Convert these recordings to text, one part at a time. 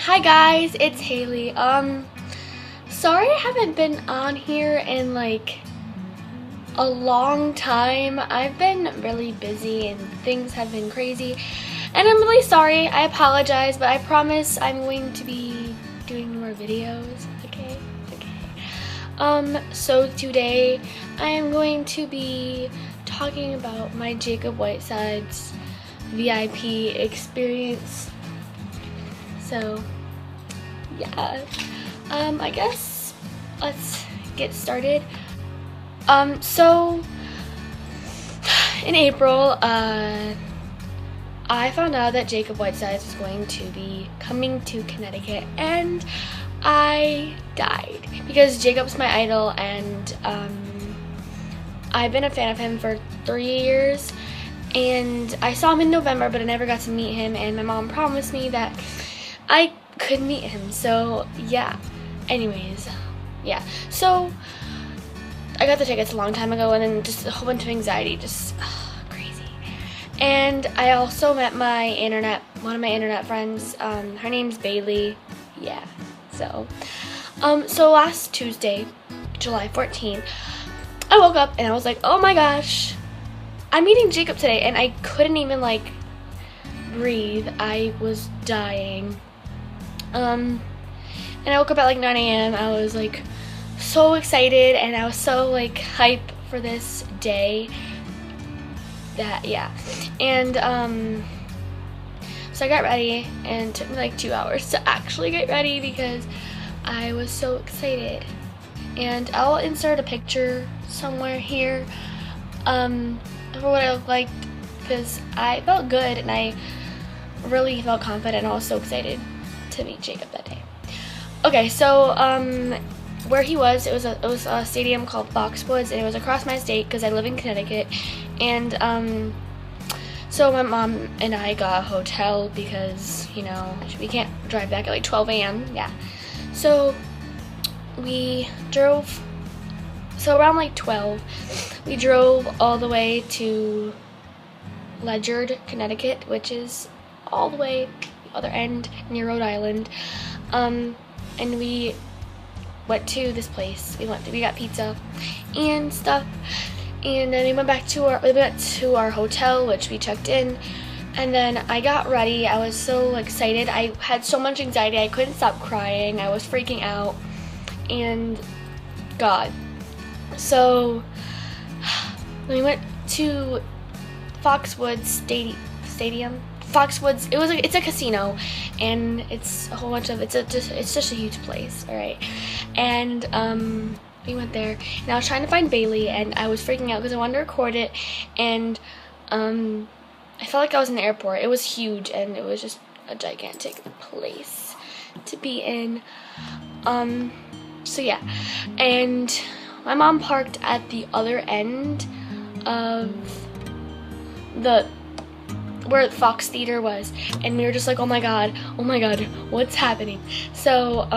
Hi guys, it's Haley. Sorry I haven't been on here in like a long time. I've been really busy and things have been crazy, and I'm really sorry. I apologize, but I promise I'm going to be doing more videos. Okay. So today I am going to be talking about my Jacob Whitesides VIP experience. So yeah, I guess let's get started. So in April, I found out that Jacob Whitesides was going to be coming to Connecticut, and I died because Jacob's my idol, and I've been a fan of him for 3 years, and I saw him in November, but I never got to meet him, and my mom promised me that I could meet him. So yeah, anyways, yeah, so I got the tickets a long time ago, and then just a whole bunch of anxiety, just crazy. And I also met one of my internet friends. Her name's Bailey. Yeah. So last Tuesday, July 14th, I woke up and I was like, oh my gosh, I'm meeting Jacob today, and I couldn't even like breathe. I was dying. And I woke up at like 9 a.m. I was like so excited, and I was so like hype for this day that, yeah. And so I got ready, and it took me like 2 hours to actually get ready because I was so excited. And I'll insert a picture somewhere here for what I looked like, because I felt good and I really felt confident. I was so excited to meet Jacob that day. Okay, so where he was, it was a stadium called Foxwoods, and it was across my state because I live in Connecticut. And so my mom and I got a hotel because, you know, we can't drive back at like 12 a.m. Yeah, so we drove. So around like 12, we drove all the way to Ledyard, Connecticut, which is all the way the other end near Rhode Island. And we went to this place. We got pizza and stuff, and then we went to our hotel, which we checked in, and then I got ready. I was so excited. I had so much anxiety. I couldn't stop crying. I was freaking out, and God. So we went to Foxwoods Stadium. Foxwoods. It's a casino, and it's a whole bunch of it's just a huge place. All right, and we went there, and I was trying to find Bailey, and I was freaking out because I wanted to record it, and I felt like I was in the airport. It was huge, and it was just a gigantic place to be in. So yeah, and my mom parked at the other end of where the Fox Theater was, and we were just like, oh my god, what's happening? So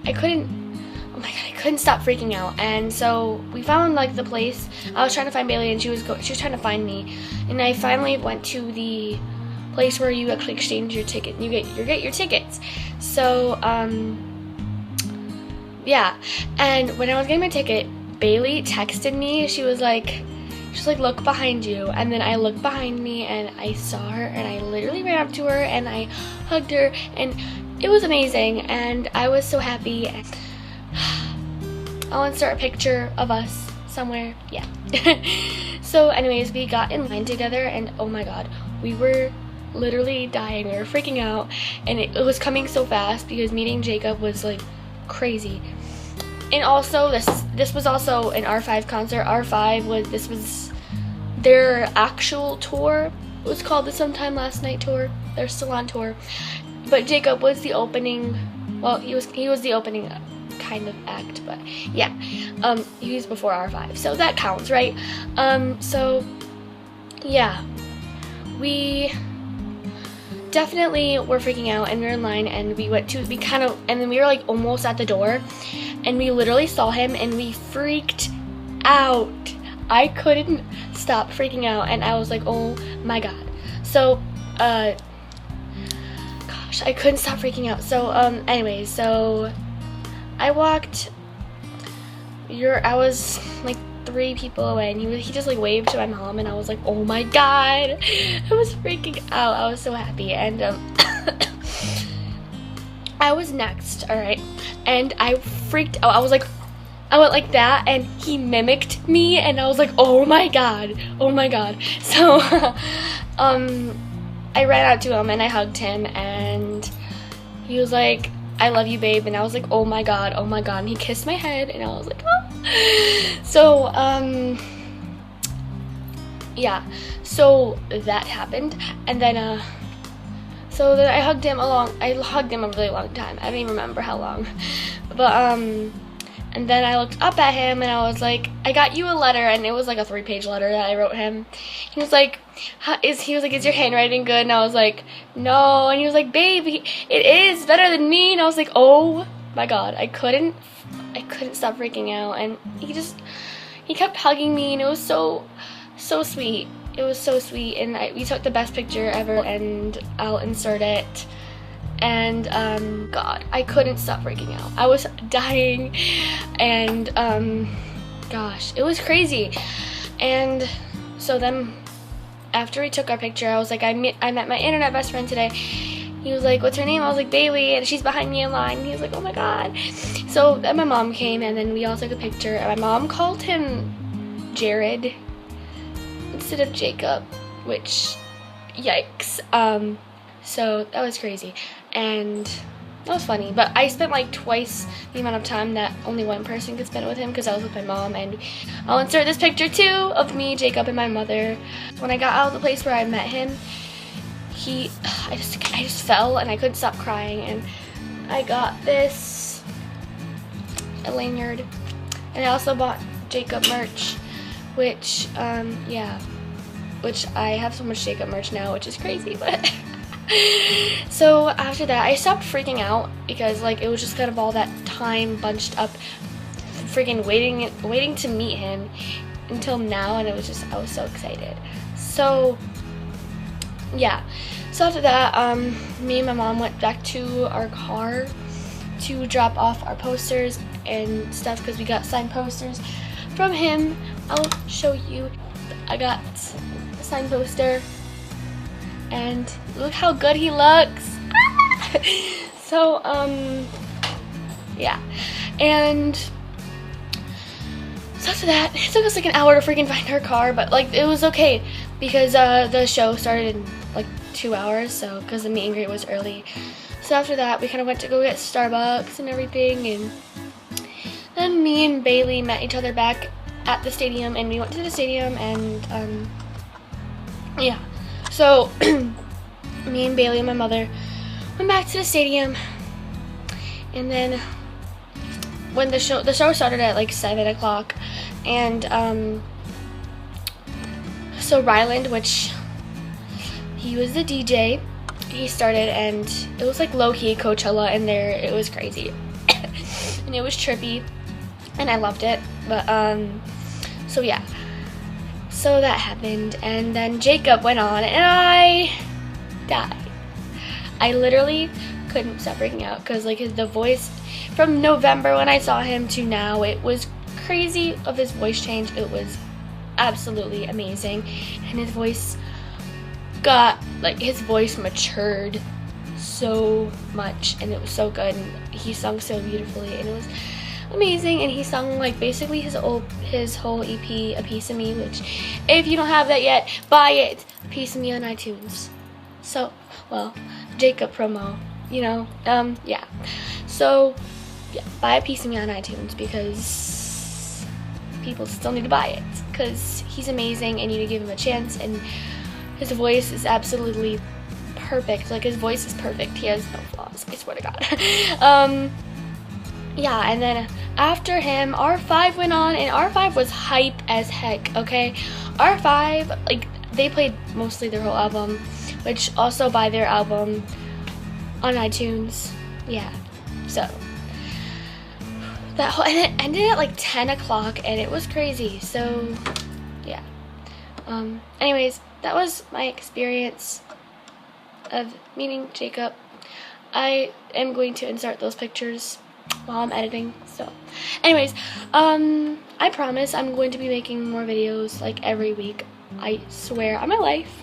I couldn't stop freaking out, and so we found like the place. I was trying to find Bailey, and she was trying to find me, and I finally went to the place where you actually exchange your ticket. You get your tickets. So yeah, and when I was getting my ticket, Bailey texted me. She was like, look behind you. And then I looked behind me, and I saw her, and I literally ran up to her, and I hugged her, and it was amazing, and I was so happy. I'll insert a picture of us somewhere. Yeah. So anyways, we got in line together, and oh my god, we were literally dying. We were freaking out, and it was coming so fast because meeting Jacob was like crazy. And also this was also an R5 concert. This was their actual tour. It was called the Sometime Last Night tour. They're still on tour, but Jacob was the opening. Well, he was the opening kind of act, but yeah, he was before R5, so that counts, right? So yeah, we definitely were freaking out, and we were in line, and and then we were like almost at the door, and we literally saw him, and we freaked out. I couldn't stop freaking out, and I was like, oh my god. So gosh, I couldn't stop freaking out. So anyways, so I walked. I was like 3 people away, and he just like waved to my mom, and I was like, oh my god, I was freaking out. I was so happy. And I was next, all right, and I freaked out. I went like that, and he mimicked me, and I was like, oh my god, oh my god. So I ran out to him and I hugged him, and he was like, I love you, babe. And I was like, oh my god, oh my god. And he kissed my head, and I was like, oh. So yeah, so that happened. And then so then I hugged him a really long time. I don't even remember how long. But and then I looked up at him, and I was like, I got you a letter, and it was like a 3-page letter that I wrote him. He was like, is your handwriting good? And I was like, no. And he was like, babe, it is better than me. And I was like, oh my god, I couldn't stop freaking out. And he kept hugging me, and it was so sweet. It was so sweet. And we took the best picture ever, and I'll insert it. And god, I couldn't stop freaking out. I was dying, and gosh, it was crazy. And so then after we took our picture, I was like, I met my internet best friend today. He was like, what's her name? I was like, Bailey, and she's behind me in line. And he was like, oh my god. So then my mom came, and then we all took a picture, and my mom called him Jared instead of Jacob, which yikes. So that was crazy, and that was funny. But I spent like twice the amount of time that only one person could spend with him, because I was with my mom. And I'll insert this picture too of me, Jacob, and my mother. When I got out of the place where I met him, I just fell, and I couldn't stop crying. And I got this lanyard, and I also bought Jacob merch, which which I have so much Jacob merch now, which is crazy. But so after that, I stopped freaking out, because like it was just kind of all that time bunched up, freaking waiting to meet him until now, and I was so excited. So yeah, so after that, me and my mom went back to our car to drop off our posters and stuff, because we got signed posters from him. I'll show you. I got a signed poster, and look how good he looks. So yeah, and so after that, it took us like an hour to freaking find our car, but like it was okay, because the show started in like 2 hours, so because the meet and greet was early. So after that, we kind of went to go get Starbucks and everything, and then me and Bailey met each other back at the stadium, and we went to the stadium, and yeah, so me and Bailey and my mother went back to the stadium, and then when the show started at like 7 o'clock, and so Ryland, which he was the DJ, he started, and it was like low-key Coachella in there. It was crazy and it was trippy, and I loved it. But so yeah, so that happened, and then Jacob went on, and I died. I literally couldn't stop breaking out, because like the voice from November when I saw him to now, it was crazy of his voice change. It was absolutely amazing, and his voice matured so much, and it was so good, and he sung so beautifully, and it was amazing. And he sung like basically his whole EP, A Piece of Me, which if you don't have that yet, buy it. A Piece of Me on iTunes. So, well, Jacob promo, you know, yeah. So yeah, buy A Piece of Me on iTunes, because people still need to buy it, because he's amazing, and you need to give him a chance. And his voice is absolutely perfect. Like, his voice is perfect. He has no flaws, I swear to God. Yeah, and then after him, R5 went on, and R5 was hype as heck, okay? R5, like, they played mostly their whole album, which also buy their album on iTunes. Yeah, so and it ended at like 10 o'clock, and it was crazy. So yeah, anyways, that was my experience of meeting Jacob. I am going to insert those pictures while I'm editing. So anyways, I promise I'm going to be making more videos like every week. I swear on my life.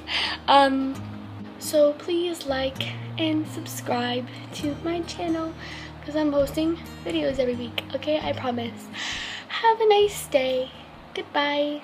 So please like and subscribe to my channel because I'm posting videos every week. Okay, I promise. Have a nice day. Goodbye.